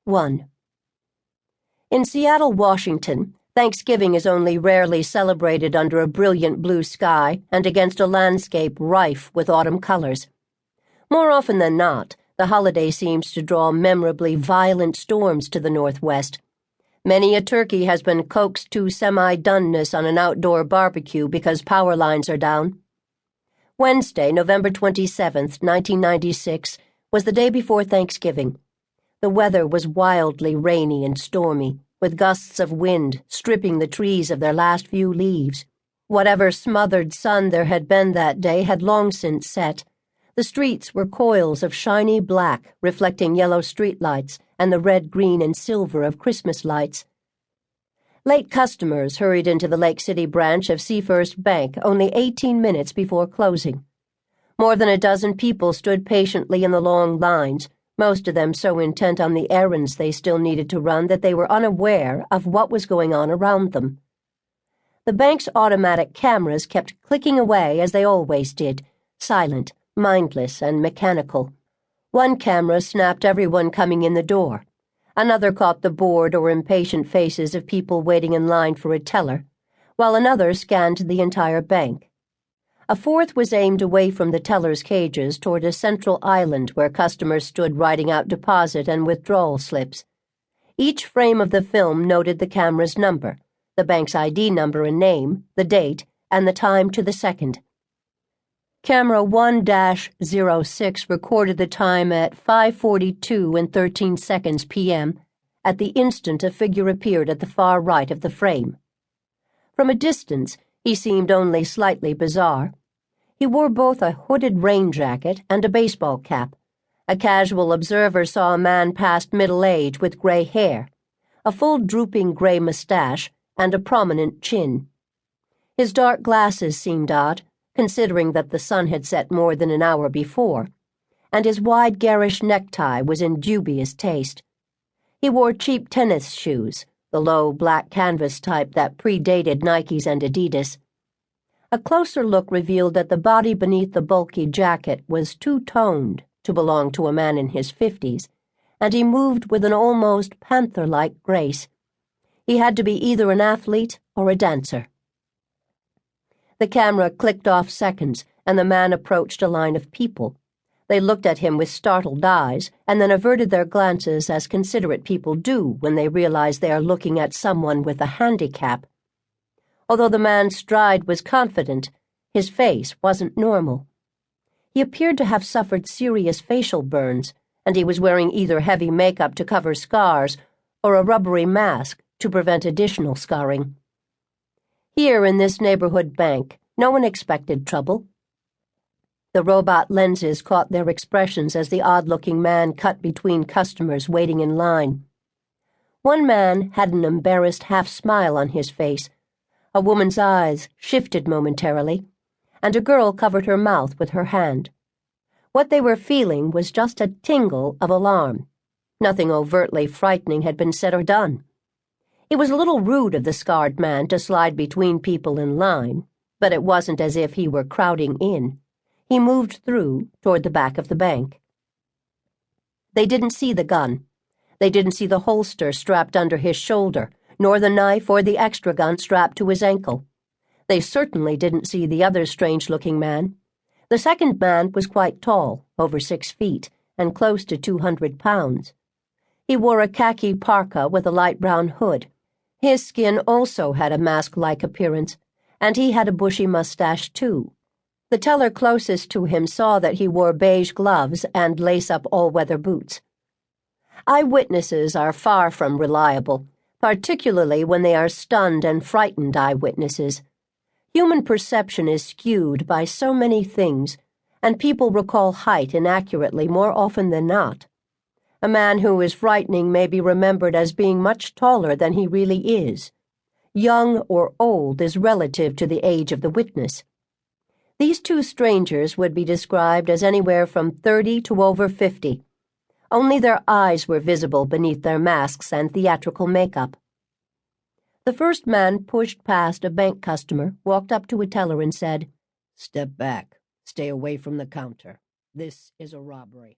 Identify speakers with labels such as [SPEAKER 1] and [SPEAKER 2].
[SPEAKER 1] 1. In Seattle, Washington, Thanksgiving is only rarely celebrated under a brilliant blue sky and against a landscape rife with autumn colors. More often than not, the holiday seems to draw memorably violent storms to the northwest. Many a turkey has been coaxed to semi-doneness on an outdoor barbecue because power lines are down. Wednesday, November 27th, 1996, was the day before Thanksgiving. The weather was wildly rainy and stormy, with gusts of wind stripping the trees of their last few leaves. Whatever smothered sun there had been that day had long since set. The streets were coils of shiny black, reflecting yellow streetlights and the red, green, and silver of Christmas lights. Late customers hurried into the Lake City branch of Seafirst Bank only 18 minutes before closing. More than a dozen people stood patiently in the long lines, most of them so intent on the errands they still needed to run that they were unaware of what was going on around them. The bank's automatic cameras kept clicking away as they always did, silent, mindless, and mechanical. One camera snapped everyone coming in the door. Another caught the bored or impatient faces of people waiting in line for a teller, while another scanned the entire bank. A fourth was aimed away from the teller's cages toward a central island where customers stood writing out deposit and withdrawal slips. Each frame of the film noted the camera's number, the bank's ID number and name, the date, and the time to the second. Camera 1-06 recorded the time at 5:42 p.m. at the instant a figure appeared at the far right of the frame. From a distance, he seemed only slightly bizarre. He wore both a hooded rain jacket and a baseball cap. A casual observer saw a man past middle age with gray hair, a full drooping gray mustache, and a prominent chin. His dark glasses seemed odd, considering that the sun had set more than an hour before, and his wide garish necktie was in dubious taste. He wore cheap tennis shoes, the low black canvas type that predated Nikes and Adidas. A closer look revealed that the body beneath the bulky jacket was two-toned to belong to a man in his 50s, and he moved with an almost panther-like grace. He had to be either an athlete or a dancer. The camera clicked off seconds, and the man approached a line of people. They looked at him with startled eyes, and then averted their glances as considerate people do when they realize they are looking at someone with a handicap. Although the man's stride was confident, his face wasn't normal. He appeared to have suffered serious facial burns, and he was wearing either heavy makeup to cover scars or a rubbery mask to prevent additional scarring. Here in this neighborhood bank, no one expected trouble. The robot lenses caught their expressions as the odd-looking man cut between customers waiting in line. One man had an embarrassed half-smile on his face. A woman's eyes shifted momentarily, and a girl covered her mouth with her hand. What they were feeling was just a tingle of alarm. Nothing overtly frightening had been said or done. It was a little rude of the scarred man to slide between people in line, but it wasn't as if he were crowding in. He moved through toward the back of the bank. They didn't see the gun. They didn't see the holster strapped under his shoulder, nor the knife or the extra gun strapped to his ankle. They certainly didn't see the other strange-looking man. The second man was quite tall, over 6 feet, and close to 200 pounds. He wore a khaki parka with a light brown hood. His skin also had a mask-like appearance, and he had a bushy mustache, too. The teller closest to him saw that he wore beige gloves and lace-up all-weather boots. Eyewitnesses are far from reliable, particularly when they are stunned and frightened eyewitnesses. Human perception is skewed by so many things, and people recall height inaccurately more often than not. A man who is frightening may be remembered as being much taller than he really is. Young or old is relative to the age of the witness. These two strangers would be described as anywhere from 30 to over 50. Only their eyes were visible beneath their masks and theatrical makeup. The first man pushed past a bank customer, walked up to a teller and said, "Step back. Stay away from the counter. This is a robbery."